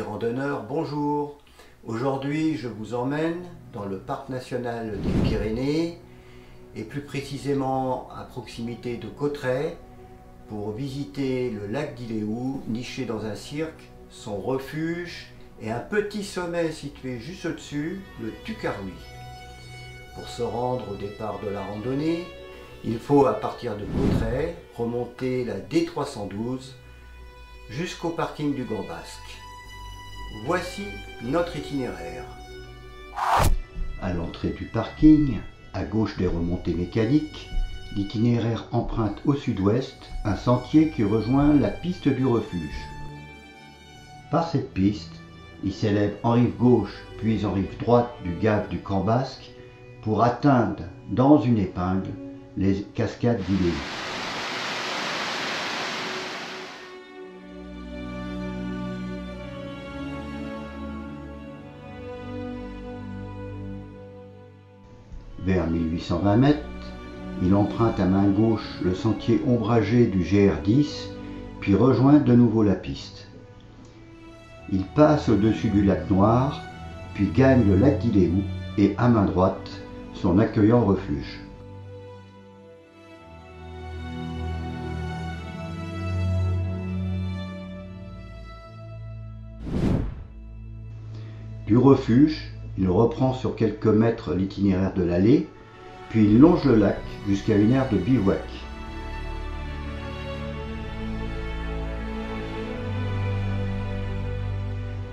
Randonneurs, bonjour. Aujourd'hui, je vous emmène dans le parc national des Pyrénées et plus précisément à proximité de Cauterets pour visiter le lac d'Iléhou, niché dans un cirque, son refuge et un petit sommet situé juste au-dessus, le Tucaroui. Pour se rendre au départ de la randonnée, il faut à partir de Cauterets remonter la D312 jusqu'au parking du Grand Basque. Voici notre itinéraire. À l'entrée du parking, à gauche des remontées mécaniques, l'itinéraire emprunte au sud-ouest un sentier qui rejoint la piste du refuge. Par cette piste, il s'élève en rive gauche puis en rive droite du gave du Camp Basque pour atteindre dans une épingle les cascades d'Iléhou. Vers 1820 mètres, il emprunte à main gauche le sentier ombragé du GR10, puis rejoint de nouveau la piste. Il passe au-dessus du lac Noir, puis gagne le lac d'Iléhou et à main droite, son accueillant refuge. Du refuge, il reprend sur quelques mètres l'itinéraire de l'allée, puis il longe le lac jusqu'à une aire de bivouac.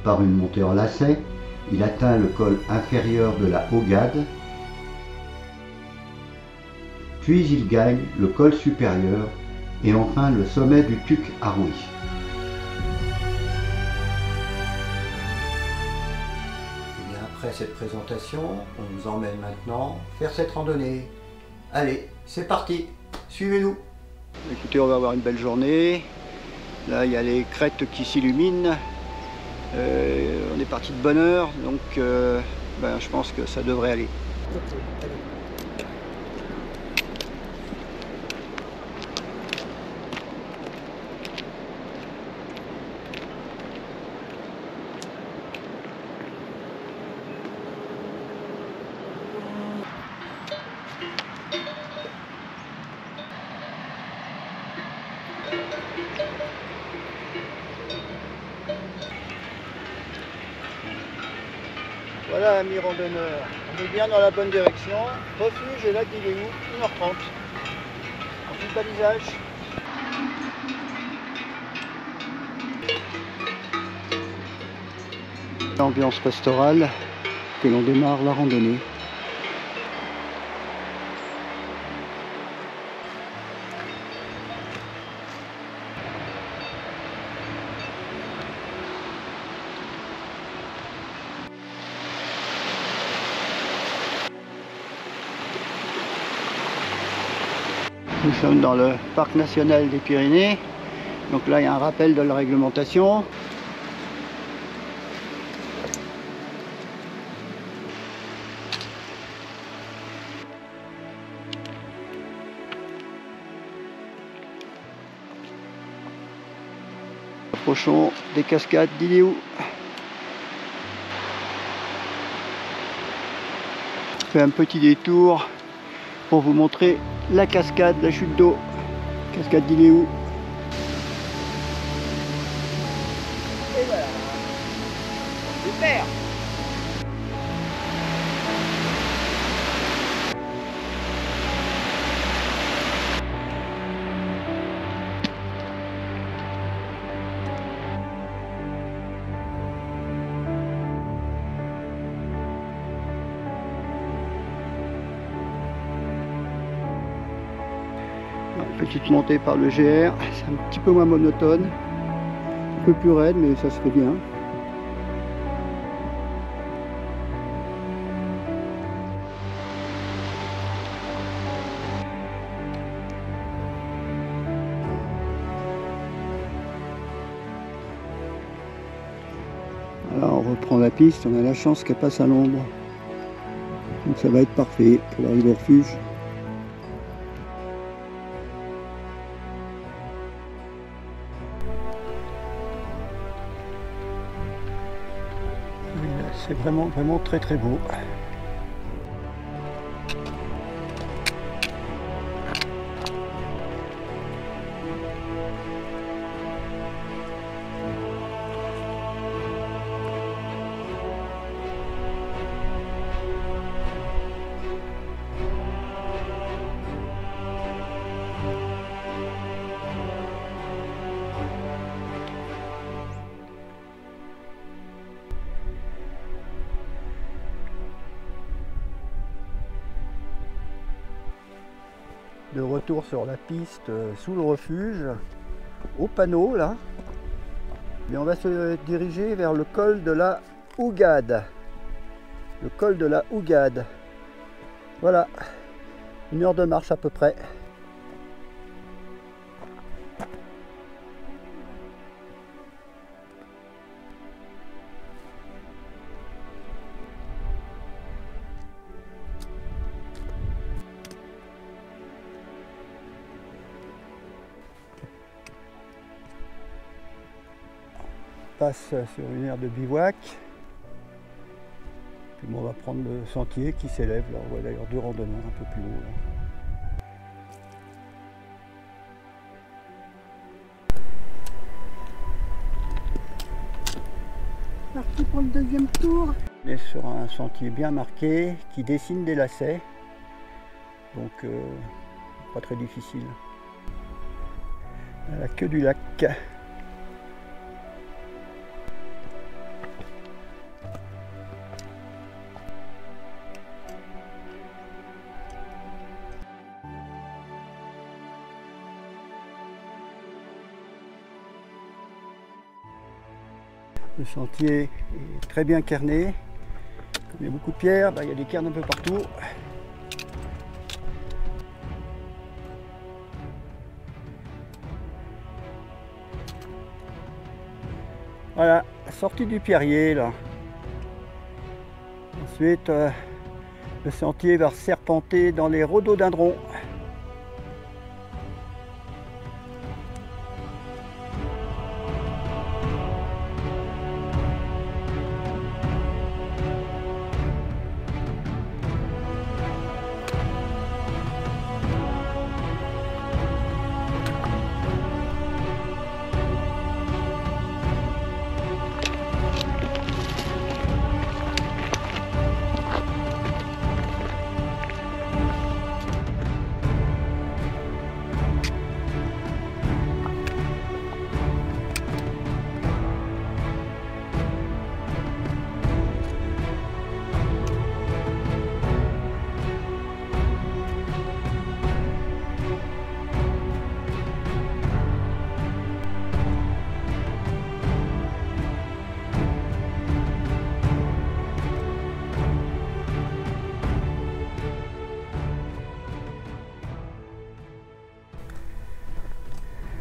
Par une montée en lacet, il atteint le col inférieur de la Haugade, puis il gagne le col supérieur et enfin le sommet du Tucaroui. Après cette présentation, on vous emmène maintenant faire cette randonnée. Allez, c'est parti, suivez-nous. Écoutez, on va avoir une belle journée. Là, il y a les crêtes qui s'illuminent. On est parti de bonne heure, donc je pense que ça devrait aller. Voilà, amis randonneurs, on est bien dans la bonne direction. Refuge et lac d'Iléhou, 1h30. En petit balisage. Ambiance pastorale, que l'on démarre la randonnée. Nous sommes dans le parc national des Pyrénées, donc là il y a un rappel de la réglementation. Approchons des cascades d'Iléhou. Je fais un petit détour pour vous montrer la cascade, la chute d'eau, cascade d'Iléhou. Et voilà, super. Petite montée par le GR, c'est un petit peu moins monotone, un peu plus raide mais ça se fait bien. Alors on reprend la piste, on a la chance qu'elle passe à l'ombre, donc ça va être parfait pour l'arrivée au refuge. C'est vraiment très très beau. De retour sur la piste sous le refuge, au panneau là, mais on va se diriger vers le col de la Hougade. Le col de la Hougade. Voilà, 1 heure de marche à peu près. Passe sur une aire de bivouac. Puis on va prendre le sentier qui s'élève là. On voit d'ailleurs 2 randonneurs un peu plus haut là. Parti pour le 2e tour. On est sur un sentier bien marqué qui dessine des lacets. Donc pas très difficile. À la queue du lac. Le sentier est très bien cairné. Comme il y a beaucoup de pierres, il y a des cairns un peu partout. Voilà, sortie du pierrier là. Ensuite, le sentier va serpenter dans les rhododendrons.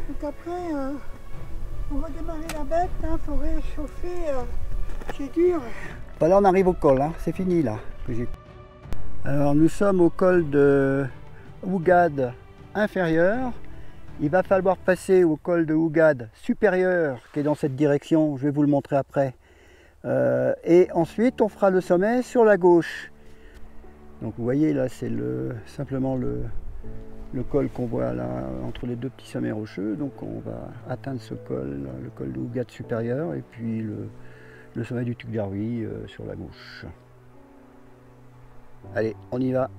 Donc après, on va démarrer la bête, il faut réchauffer, c'est dur. Là on arrive au col, hein. C'est fini là. Alors nous sommes au col de Hougade inférieur. Il va falloir passer au col de Hougade supérieur qui est dans cette direction, je vais vous le montrer après. Et ensuite on fera le sommet sur la gauche. Donc vous voyez là c'est simplement le col qu'on voit là entre les 2 petits sommets rocheux. Donc on va atteindre ce col, le col de Hougade supérieur, et puis le sommet du Tuc-Derby sur la gauche. Allez, on y va.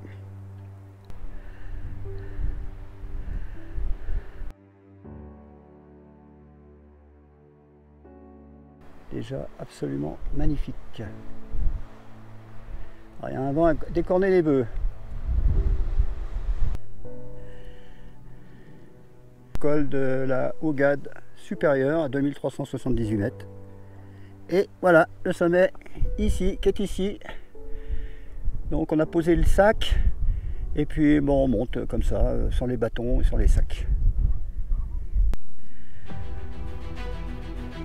Déjà absolument magnifique. Alors, il y a un vent à décorner les bœufs. Col de la Hougade supérieure à 2378 mètres. Et voilà le sommet ici, qui est ici. Donc on a posé le sac et puis bon, on monte comme ça, sans les bâtons et sans les sacs.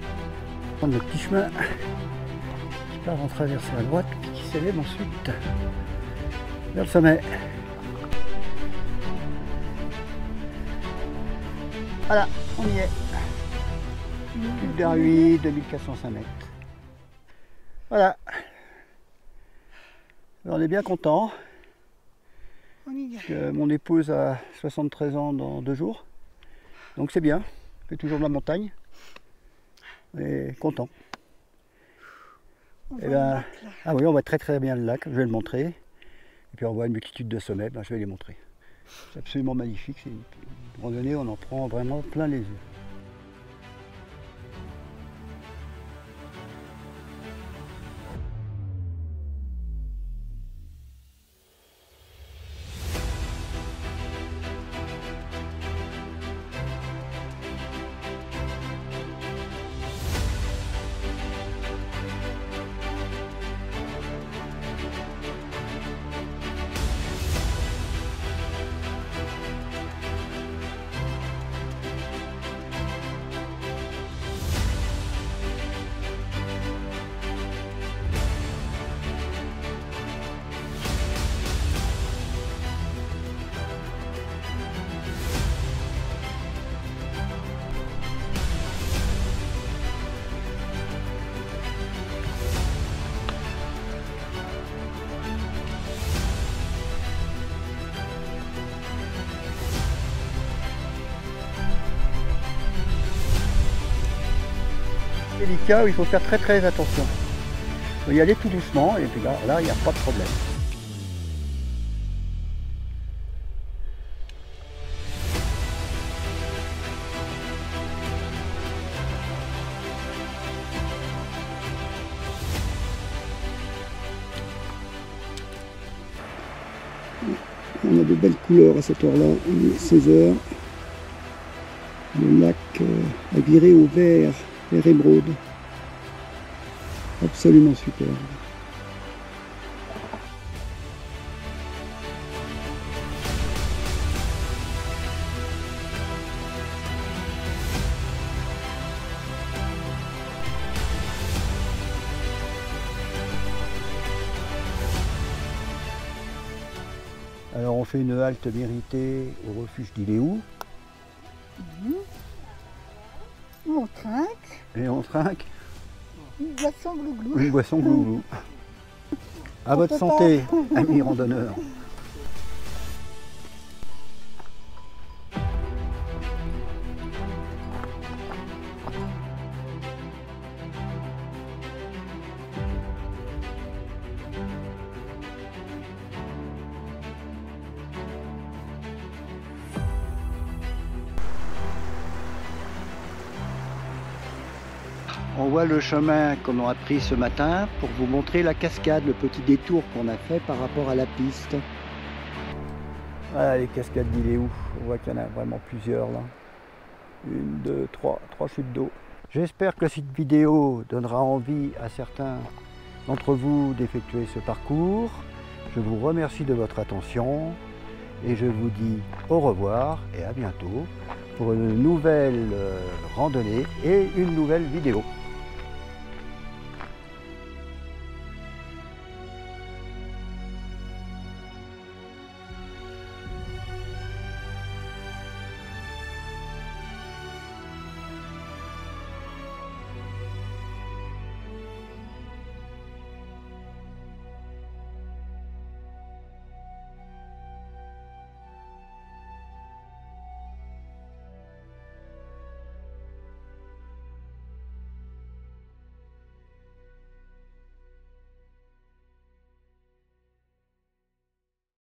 On va prendre le petit chemin qui part en traversée à droite puis qui s'élève ensuite vers le sommet. Voilà, on y est. Tuc-Derby, 2405 mètres. Voilà, On est bien content. On y est. Mon épouse a 73 ans dans 2 jours. Donc c'est bien. On fait toujours de la montagne. Et content. On voit Eh le ben, lac, là. ah oui, on voit très très bien le lac, je vais le montrer. Et puis on voit une multitude de sommets, je vais les montrer. C'est absolument magnifique, c'est une randonnée, on en prend vraiment plein les yeux. Délicat, il faut faire très très attention. Il faut y aller tout doucement et puis là il n'y a pas de problème. On a de belles couleurs à cette heure-là, il est 16 h. Le lac a viré au vert émeraude. Absolument superbe. Alors on fait une halte méritée au refuge d'Iléou. On trinque. Et on trinque Une boisson glouglou. une boisson glouglou. À votre santé, amis randonneurs. On voit le chemin qu'on a pris ce matin pour vous montrer la cascade, le petit détour qu'on a fait par rapport à la piste. Voilà les cascades d'Iléou, on voit qu'il y en a vraiment plusieurs là. 1, 2, 3 chutes d'eau. J'espère que cette vidéo donnera envie à certains d'entre vous d'effectuer ce parcours. Je vous remercie de votre attention et je vous dis au revoir et à bientôt pour une nouvelle randonnée et une nouvelle vidéo.